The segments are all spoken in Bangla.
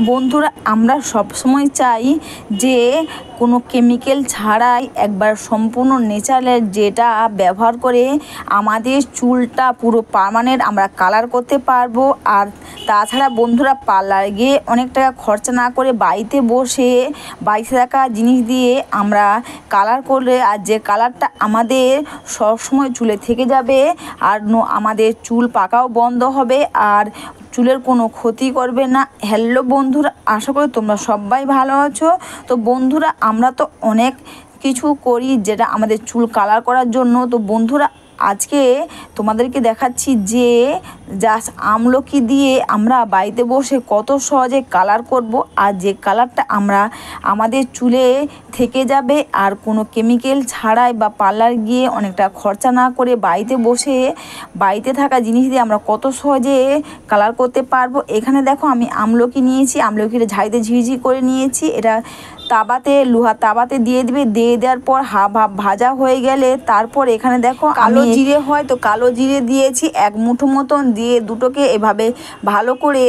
বন্ধুরা, আমরা সবসময় চাই যে কোনো কেমিক্যাল ছাড়াই একবার সম্পূর্ণ ন্যাচারাল যেটা ব্যবহার করে আমাদের চুলটা পুরো পার্মানেন্ট আমরা কালার করতে পারবো। আর তাছাড়া বন্ধুরা, পার্লারে গিয়ে অনেক টাকা খরচা না করে বাড়িতে বসে বাড়িতে থাকা জিনিস দিয়ে আমরা কালার করলে আর যে কালারটা আমাদের সবসময় চুলে থেকে যাবে আর আমাদের চুল পাকাও বন্ধ হবে আর চুলের কোনো ক্ষতি করবে না। হ্যালো বন্ধুরা, আশা করি তোমরা সবাই ভালো আছো। তো বন্ধুরা, আমরা তো অনেক কিছু করি যেটা আমাদের চুল কালার করার জন্য। তো বন্ধুরা, আজকে তোমাদেরকে দেখাচ্ছি যে জাস্ট আমলকি দিয়ে আমরা বাড়িতে বসে কত সহজে কালার করব আর যে কালারটা আমরা আমাদের চুলে থেকে যাবে আর কোনো কেমিক্যাল ছাড়াই বা পার্লার গিয়ে অনেকটা খরচা না করে বাড়িতে বসে বাড়িতে থাকা জিনিস দিয়ে আমরা কত সহজে কালার করতে পারবো। এখানে দেখো, আমি আমলকি নিয়েছি, আমলকিটা ঝাড়িতে ঝিঝি করে নিয়েছি। এটা তাওয়াতে, লোহা তাওয়াতে দিয়ে দিবে। দিয়ে দেওয়ার পর হাফ ভাজা হয়ে গেলে তারপর এখানে দেখো কালো জিরে হয়, তো কালো জিরে দিয়েছি এক মুঠো মতন। দিয়ে দুটোকে এভাবে ভালো করে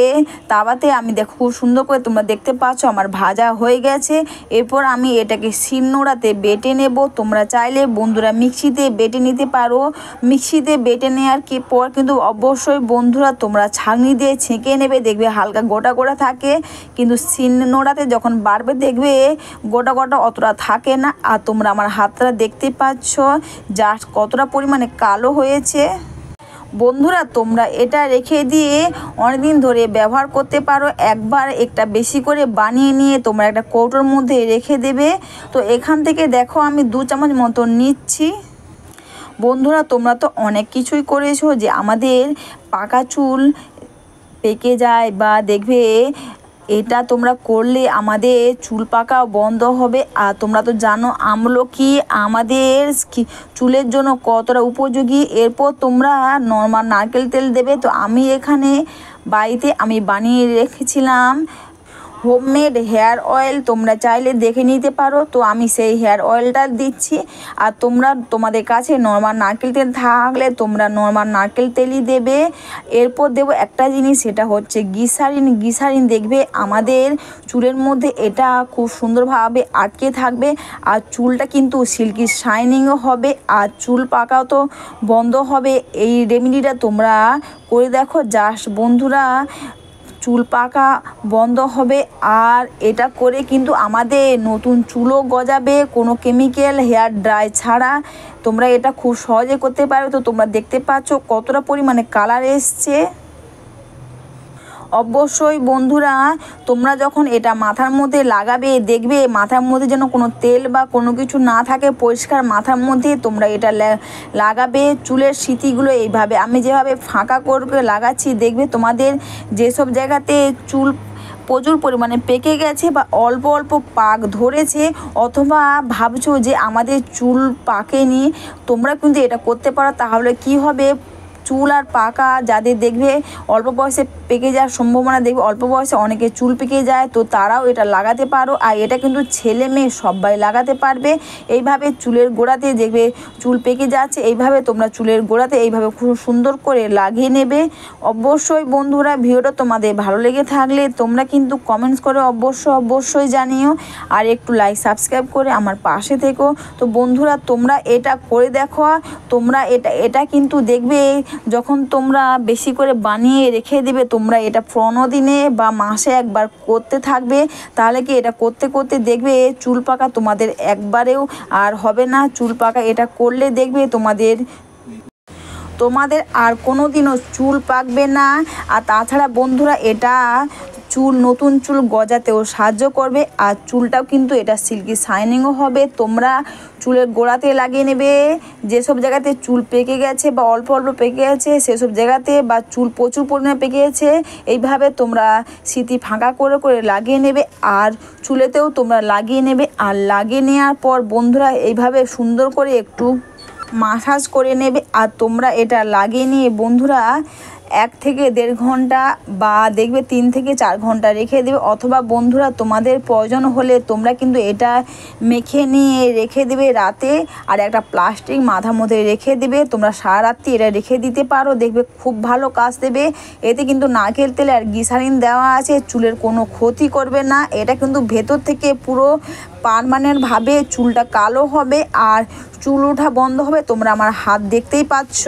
তাওয়াতে আমি দেখো খুব সুন্দর করে তোমরা দেখতে পাচ্ছ আমার ভাজা হয়ে গেছে। এরপর আমি এটাকে শিলনোড়াতে বেটে নেব। তোমরা চাইলে বন্ধুরা মিক্সিতে বেটে নিতে পারো। মিক্সিতে বেটে নেওয়ার পর কিন্তু অবশ্যই বন্ধুরা তোমরা ছাঁকনি দিয়ে ছেঁকে নেবে, দেখবে হালকা গোটা গোটা থাকে। কিন্তু শিলনোড়াতে যখন বাড়বে দেখবে গোটা গোটা অতটা থাকে না। আর তোমরা আমার হাতটা দেখতে পাচ্ছ জাস্ট কতটা পরিমাণে কালো হয়েছে। বন্ধুরা, তোমরা এটা রেখে দিয়ে অনেকদিন ধরে ব্যবহার করতে পারো। একবার একটা বেশি করে বানিয়ে নিয়ে তোমরা একটা কৌটোর মধ্যে রেখে দেবে। তো এখান থেকে দেখো আমি 2 চামচ মতো নিচ্ছি। বন্ধুরা, তোমরা তো অনেক কিছুই করেছো যে আমাদের পাকা চুল পেকে যায় বা দেখবে এটা তোমরা করলে আমাদের চুল পাকাও বন্ধ হবে। আর তোমরা তো জানো আমলকি আমাদের চুলের জন্য কতটা উপযোগী। এরপর তোমরা নর্মাল নারকেল তেল দেবে। তো আমি এখানে বাড়িতে আমি বানিয়ে রেখেছিলাম হোমমেড হেয়ার অয়েল, তোমরা চাইলে দেখে নিতে পারো। তো আমি সেই হেয়ার অয়েলটা দিচ্ছি। আর তোমরা তোমাদের কাছে নর্মাল নারকেল তেল থাকলে তোমরা নর্মাল নারকেল তেলই দেবে। এরপর দেবো একটা জিনিস, সেটা হচ্ছে গ্লিসারিন। গ্লিসারিন দেখবে আমাদের চুলের মধ্যে এটা খুব সুন্দরভাবে আটকে থাকবে আর চুলটা কিন্তু সিল্কি শাইনিংও হবে আর চুল পাকাও তো বন্ধ হবে। এই রেমেডিটা তোমরা করে দেখো, জাস্ট বন্ধুরা চুল পাকা বন্ধ হবে। আর এটা করে কিন্তু আমাদের নতুন চুলও গজাবে কোনো কেমিক্যাল হেয়ার ড্রাই ছাড়া। তোমরা এটা খুব সহজে করতে পারো। তো তোমরা দেখতে পাচ্ছ কতটা পরিমাণে কালার এসছে। অবশ্যই বন্ধুরা, তোমরা যখন এটা মাথার মধ্যে লাগাবে দেখবে মাথার মধ্যে যেন কোনো তেল বা কোনো কিছু না থাকে, পরিষ্কার মাথার মধ্যে তোমরা এটা লাগাবে। চুলের স্মৃতিগুলো এইভাবে আমি যেভাবে ফাঁকা করে লাগাচ্ছি দেখবে তোমাদের যেসব জায়গাতে চুল প্রচুর পরিমাণে পেকে গেছে বা অল্প অল্প পাক ধরেছে অথবা ভাবছো যে আমাদের চুল পাকেনি, তোমরা কিন্তু এটা করতে পারো। তাহলে কি হবে, চুল আর পাকা যাদের দেখবে অল্প বয়সে পেকে যাওয়ার সম্ভাবনা, দেখবে অল্প বয়সে অনেকে চুল পেকে যায়, তো তারাও এটা লাগাতে পারো। আর এটা কিন্তু ছেলে মেয়ে সবাই লাগাতে পারবে। এইভাবে চুলের গোড়াতে দেখবে চুল পেকে যাচ্ছে, এইভাবে তোমরা চুলের গোড়াতে এইভাবে খুব সুন্দর করে লাগিয়ে নেবে। অবশ্যই বন্ধুরা, ভিডিওটা তোমাদের ভালো লেগে থাকলে তোমরা কিন্তু কমেন্টস করে অবশ্যই জানিও আর একটু লাইক সাবস্ক্রাইব করে আমার পাশে থেকো। তো বন্ধুরা, তোমরা এটা করে দেখো। তোমরা এটা কিন্তু দেখবে যখন তোমরা বেশি করে বানিয়ে রেখে দেবে, তোমরা এটা 15 দিনে বা মাসে একবার করতে থাকবে, তাহলে কি এটা করতে করতে দেখবে চুল পাকা তোমাদের একবারেও আর হবে না। চুল পাকা এটা করলে দেখবে তোমাদের আর কোনো দিনও চুল পাকবে না। আর তাছাড়া বন্ধুরা, এটা নতুন চুল গজাতেও সাহায্য করবে আর চুলটাও কিন্তু এটা সিল্কি শাইনিংও হবে। তোমরা চুলের গোড়াতে লাগিয়ে নেবে যেসব জায়গাতে চুল পেকে গেছে বা অল্প অল্প পেকে গেছে সেসব জায়গাতে, বা চুল প্রচুর পরিমাণে পেকে গেছে, এইভাবে তোমরা স্মৃতি ফাঁকা করে করে লাগিয়ে নেবে আর চুলেতেও তোমরা লাগিয়ে নেবে। আর লাগিয়ে নেওয়ার পর বন্ধুরা এইভাবে সুন্দর করে একটু মাসাজ করে নেবে। আর তোমরা এটা লাগিয়ে নিয়ে বন্ধুরা 1 থেকে 1.5 ঘন্টা বা দেখবে 3 থেকে 4 ঘন্টা রেখে দেবে। অথবা বন্ধুরা তোমাদের প্রয়োজন হলে তোমরা কিন্তু এটা মেখে নিয়ে রেখে দেবে রাতে, আর একটা প্লাস্টিক মাথার মধ্যে রেখে দেবে। তোমরা সারা রাত্রি এটা রেখে দিতে পারো, দেখবে খুব ভালো কাজ দেবে। এতে কিন্তু নারকেল তেল আর গ্লিসারিন দেওয়া আছে, চুলের কোনো ক্ষতি করবে না। এটা কিন্তু ভেতর থেকে পুরো পার্মানেন্টভাবে চুলটা কালো হবে আর চুল ওঠা বন্ধ হবে। তোমরা আমার হাত দেখতেই পাচ্ছ।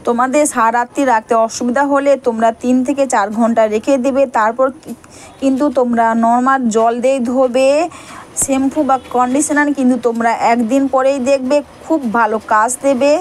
তোমাদের সারা রাত্রি রাখতে অসুবিধা হলে তোমরা 3 থেকে 4 ঘন্টা রেখে দেবে। তারপর কিন্তু তোমরা নর্মাল জল দিয়ে ধোবে। শ্যাম্পু বা কন্ডিশনার কিন্তু তোমরা 1 দিন পরেই দেখবে খুব ভালো কাজ দেবে।